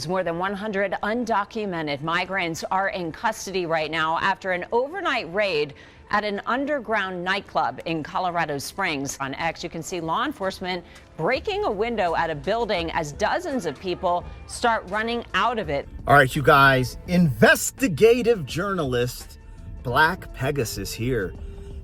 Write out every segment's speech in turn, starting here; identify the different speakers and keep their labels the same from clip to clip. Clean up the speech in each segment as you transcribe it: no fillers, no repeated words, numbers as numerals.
Speaker 1: More than 100 undocumented migrants are in custody right now after an overnight raid at an underground nightclub in Colorado Springs. On X, you can see law enforcement breaking a window at a building as dozens of people start running out of it.
Speaker 2: All right, you guys, investigative journalist Black Pegasus here.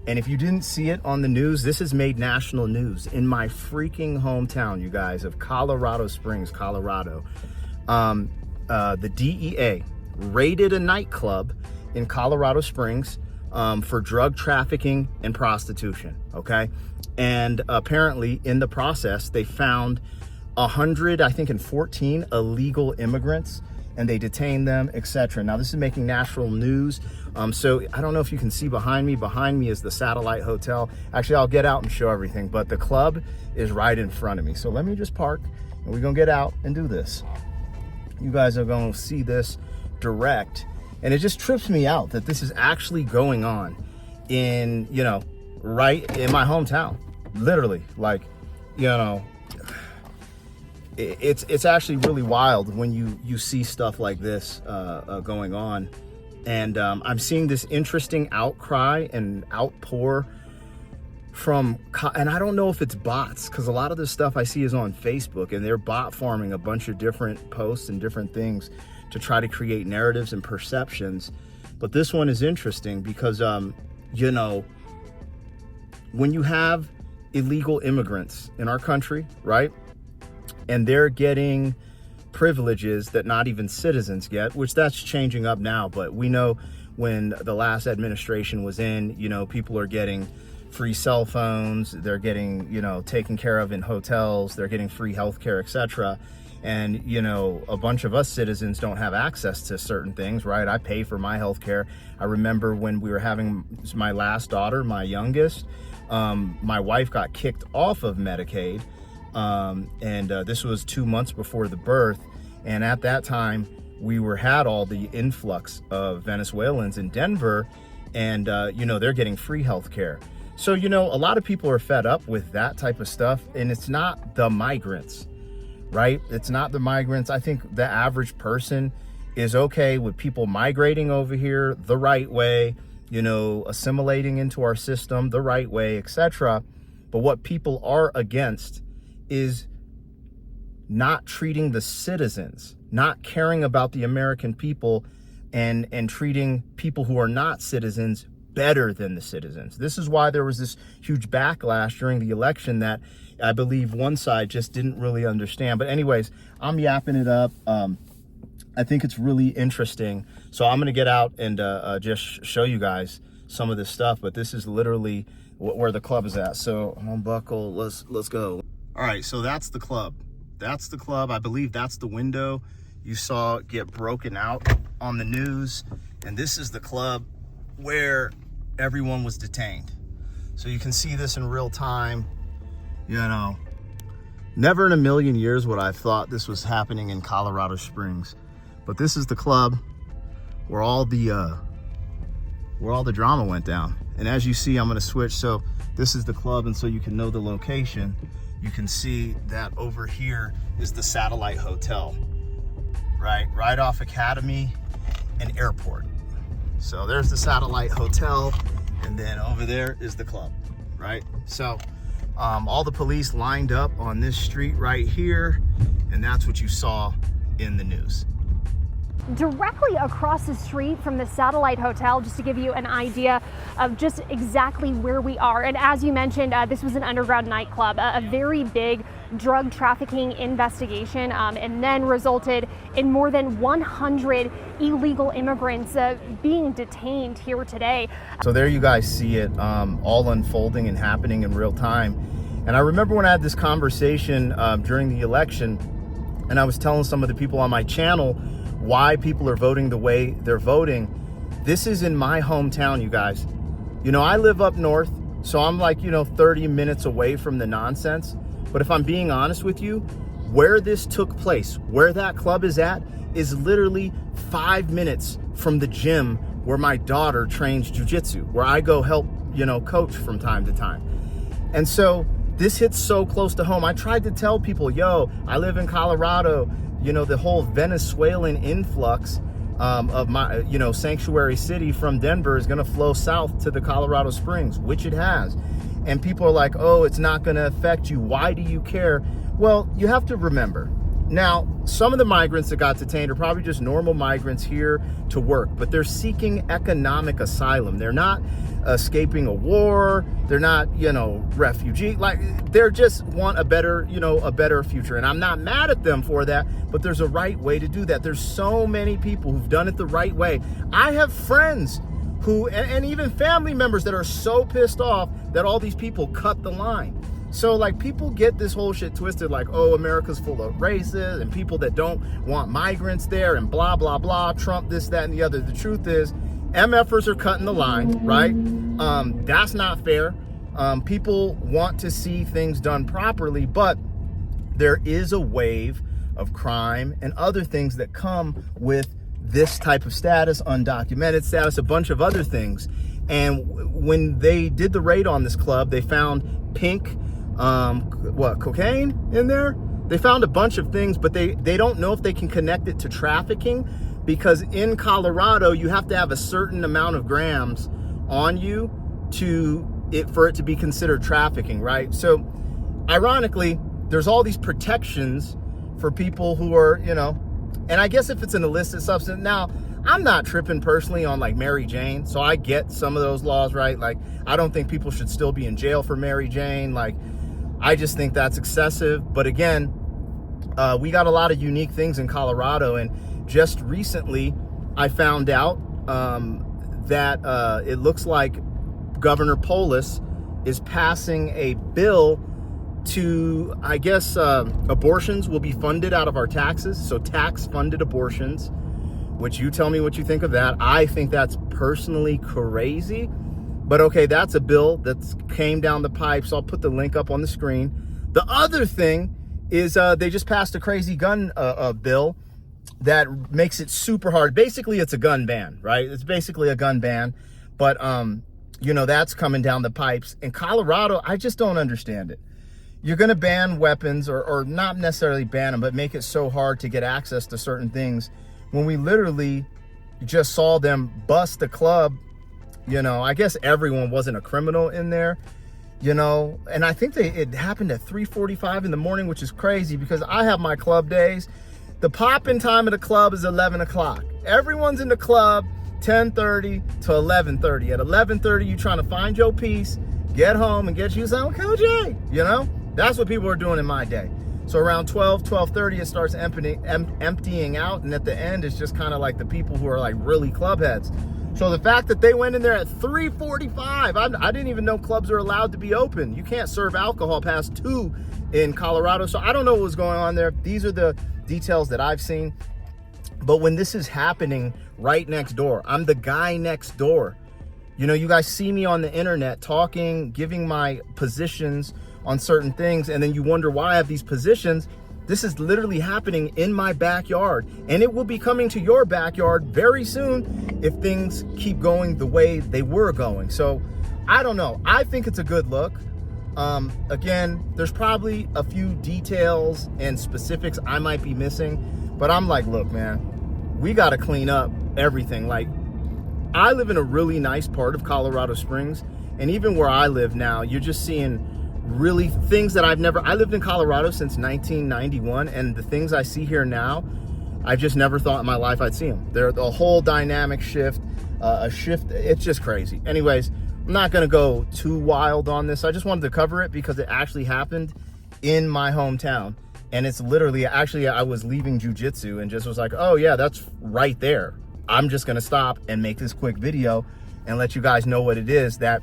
Speaker 2: And if you didn't see it on the news, this has made national news in my freaking hometown, you guys, of Colorado Springs, Colorado. The DEA raided a nightclub in Colorado Springs for drug trafficking and prostitution, okay? And apparently in the process, they found 114 illegal immigrants, and they detained them, etc. Now, this is making national news. So I don't know if you can see behind me. Behind me is the Satellite Hotel. Actually, I'll get out and show everything, but the club is right in front of me. So let me just park, and we're gonna get out and do this. You guys are going to see this direct, and it just trips me out that this is actually going on in, you know, right in my hometown, literally. Like, you know, it's actually really wild when you see stuff like this going on. And I'm seeing this interesting outcry and outpour from, and I don't know if it's bots, because a lot of this stuff I see is on Facebook, and they're bot farming a bunch of different posts and different things to try to create narratives and perceptions. But this one is interesting because, you know, when you have illegal immigrants in our country, right, and they're getting privileges that not even citizens get, which that's changing up now, but we know when the last administration was in, you know, people are getting free cell phones, they're getting, you know, taken care of in hotels, they're getting free healthcare, etc. And, you know, a bunch of us citizens don't have access to certain things, right? I pay for my healthcare. I remember when we were having my last daughter, my youngest, my wife got kicked off of Medicaid, and this was 2 months before the birth. And at that time, we had all the influx of Venezuelans in Denver, and, you know, they're getting free healthcare. So, you know, a lot of people are fed up with that type of stuff, and it's not the migrants, right? It's not the migrants. I think the average person is okay with people migrating over here the right way, you know, assimilating into our system the right way, etc. But what people are against is not treating the citizens, not caring about the American people, and treating people who are not citizens better than the citizens. This is why there was this huge backlash during the election that I believe one side just didn't really understand. But anyways, I'm yapping it up. I think it's really interesting. So I'm going to get out and just show you guys some of this stuff. But this is literally where the club is at. So unbuckle, let's go. All right, so that's the club. That's the club. I believe that's the window you saw get broken out on the news. And this is the club where everyone was detained. So you can see this in real time. You know, never in a million years would I have thought this was happening in Colorado Springs. But this is the club where all the drama went down. And as you see, I'm gonna switch. So this is the club, and so you can know the location. You can see that over here is the Satellite Hotel, right off Academy and Airport. So there's the Satellite Hotel, and then over there is the club, right? So all the police lined up on this street right here, and that's what you saw in the news.
Speaker 3: Directly across the street from the Satellite Hotel, just to give you an idea of just exactly where we are. And as you mentioned, this was an underground nightclub, a very big drug trafficking investigation, and then resulted in more than 100 illegal immigrants being detained here today.
Speaker 2: So there you guys see it all unfolding and happening in real time. And I remember when I had this conversation during the election, and I was telling some of the people on my channel why people are voting the way they're voting. This is in my hometown, you guys. You know, I live up north, so I'm like, you know, 30 minutes away from the nonsense. But if I'm being honest with you, where this took place, where that club is at, is literally 5 minutes from the gym where my daughter trains jiu-jitsu, where I go help, you know, coach from time to time. And so this hits so close to home. I tried to tell people, yo, I live in Colorado. the whole Venezuelan influx of my, sanctuary city from Denver is going to flow south to the Colorado Springs, which it has. And people are like, oh, it's not going to affect you. Why do you care? Well, you have to remember. Now, some of the migrants that got detained are probably just normal migrants here to work, but they're seeking economic asylum. They're not escaping a war. They're not, refugee. Like, they're just want a better future. And I'm not mad at them for that, but there's a right way to do that. There's so many people who've done it the right way. I have friends who, and even family members that are so pissed off that all these people cut the line. So like people get this whole shit twisted, like, oh, America's full of racists and people that don't want migrants there and blah, blah, blah, Trump, this, that, and the other. The truth is MFers are cutting the line, right? That's not fair. People want to see things done properly, but there is a wave of crime and other things that come with this type of status, undocumented status, a bunch of other things. And when they did the raid on this club, they found pink, cocaine in there. They found a bunch of things, but they don't know if they can connect it to trafficking, because in Colorado, you have to have a certain amount of grams on you for it to be considered trafficking, right? So ironically, there's all these protections for people who are, and I guess if it's an illicit substance, now I'm not tripping personally on like Mary Jane, so I get some of those laws, right? Like, I don't think people should still be in jail for Mary Jane. Like, I just think that's excessive. But again, we got a lot of unique things in Colorado, and just recently I found out that it looks like Governor Polis is passing a bill to, I guess, abortions will be funded out of our taxes. So tax-funded abortions, which you tell me what you think of that. I think that's personally crazy. But okay, that's a bill that came down the pipe, so I'll put the link up on the screen. The other thing is they just passed a crazy gun bill that makes it super hard. Basically, it's a gun ban, right? It's basically a gun ban. But, that's coming down the pipes. In Colorado, I just don't understand it. You're going to ban weapons, or not necessarily ban them, but make it so hard to get access to certain things, when we literally just saw them bust the club. I guess everyone wasn't a criminal in there, and I think it happened at 3:45 in the morning, which is crazy because I have my club days. The pop-in time of the club is 11 o'clock. Everyone's in the club 10:30 to 11:30. At 11:30, you're trying to find your piece, get home, and get you some KJ. That's what people are doing in my day. So around 12:30, it starts emptying out, and at the end, it's just kind of like the people who are like really club heads. So the fact that they went in there at 3:45, I didn't even know clubs are allowed to be open. You can't serve alcohol past 2 in Colorado. So I don't know what was going on there. These are the details that I've seen. But when this is happening right next door, I'm the guy next door. You guys see me on the internet talking, giving my positions on certain things, and then you wonder why I have these positions. This is literally happening in my backyard, and it will be coming to your backyard very soon if things keep going the way they were going. So I don't know. I think it's a good look. Again, there's probably a few details and specifics I might be missing, but I'm like, look, man, we got to clean up everything. Like, I live in a really nice part of Colorado Springs, and even where I live now, you're just seeing really things that I lived in Colorado since 1991, and the things I see here now, I just never thought in my life I'd see them. They're a whole dynamic shift, it's just crazy. Anyways, I'm not going to go too wild on this. I just wanted to cover it because it actually happened in my hometown, and it's literally, actually, I was leaving jujitsu and just was like, oh yeah, that's right there. I'm just going to stop and make this quick video and let you guys know what it is, that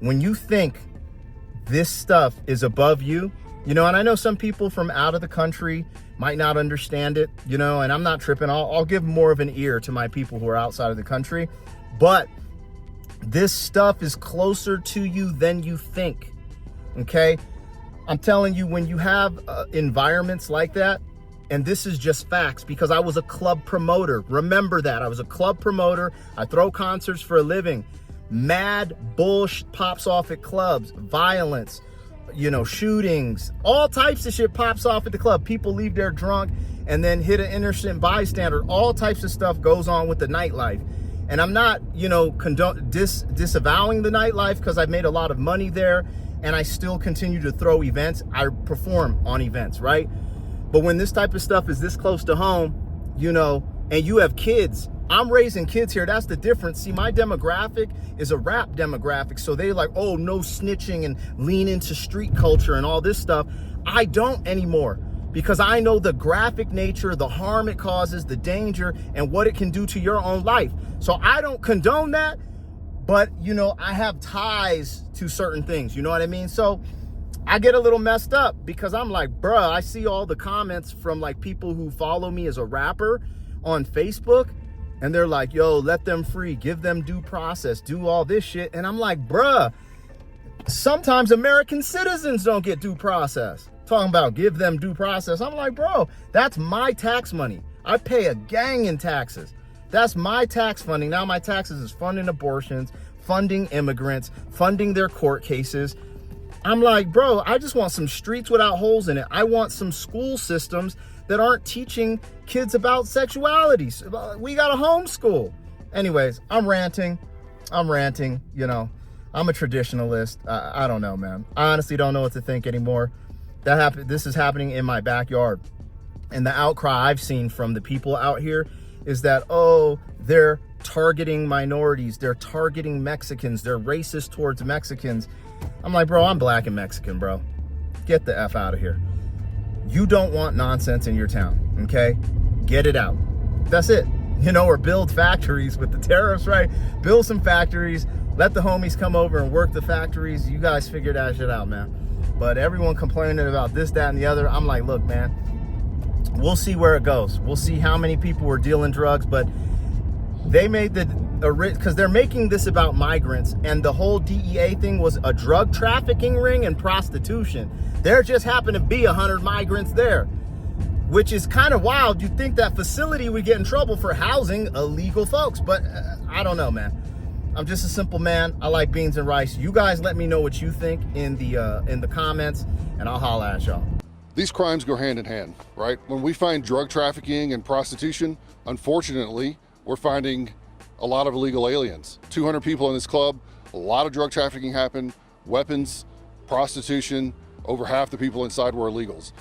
Speaker 2: when you think this stuff is above you, and I know some people from out of the country might not understand it, and I'm not tripping. I'll give more of an ear to my people who are outside of the country, but this stuff is closer to you than you think, okay? I'm telling you, when you have environments like that, and this is just facts because I was a club promoter. Remember that. I was a club promoter. I throw concerts for a living. Mad bullshit pops off at clubs, violence, shootings, all types of shit pops off at the club. People leave there drunk, and then hit an innocent bystander. All types of stuff goes on with the nightlife. And I'm not, you know, disavowing the nightlife, because I've made a lot of money there and I still continue to throw events. I perform on events, right? But when this type of stuff is this close to home, you know, and you have kids, I'm raising kids here. That's the difference. See, my demographic is a rap demographic. So they like, oh, no snitching and lean into street culture and all this stuff. I don't anymore, because I know the graphic nature, the harm it causes, the danger, and what it can do to your own life. So I don't condone that, but, you know, I have ties to certain things. You know what I mean? So I get a little messed up, because I'm like, bruh, I see all the comments from like people who follow me as a rapper on Facebook, and they're like, yo, let them free, give them due process, do all this shit. And I'm like, bruh, sometimes American citizens don't get due process. Talking about give them due process. I'm like, bro, that's my tax money. I pay a gang in taxes. That's my tax funding. Now my taxes is funding abortions, funding immigrants, funding their court cases. I'm like, bro, I just want some streets without holes in it. I want some school systems that aren't teaching kids about sexuality. We got a homeschool. Anyways, I'm ranting, you know. I'm a traditionalist. I don't know, man. I honestly don't know what to think anymore. This is happening in my backyard. And the outcry I've seen from the people out here is that, oh, they're targeting minorities. They're targeting Mexicans. They're racist towards Mexicans. I'm like, bro, I'm black and Mexican, bro. Get the F out of here. You don't want nonsense in your town, okay? Get it out. That's it. You know, or build factories with the tariffs, right? Build some factories. Let the homies come over and work the factories. You guys figure that shit out, man. But everyone complaining about this, that, and the other, I'm like, look, man, we'll see where it goes. We'll see how many people were dealing drugs, but they made because they're making this about migrants, and the whole DEA thing was a drug trafficking ring and prostitution. There just happened to be 100 migrants there, which is kind of wild. You'd think that facility would get in trouble for housing illegal folks, but I don't know, man. I'm just a simple man. I like beans and rice. You guys let me know what you think in the comments, and I'll holla at y'all.
Speaker 4: These crimes go hand in hand, right? When we find drug trafficking and prostitution, unfortunately, we're finding a lot of illegal aliens. 200 people in this club, a lot of drug trafficking happened, weapons, prostitution, over half the people inside were illegals.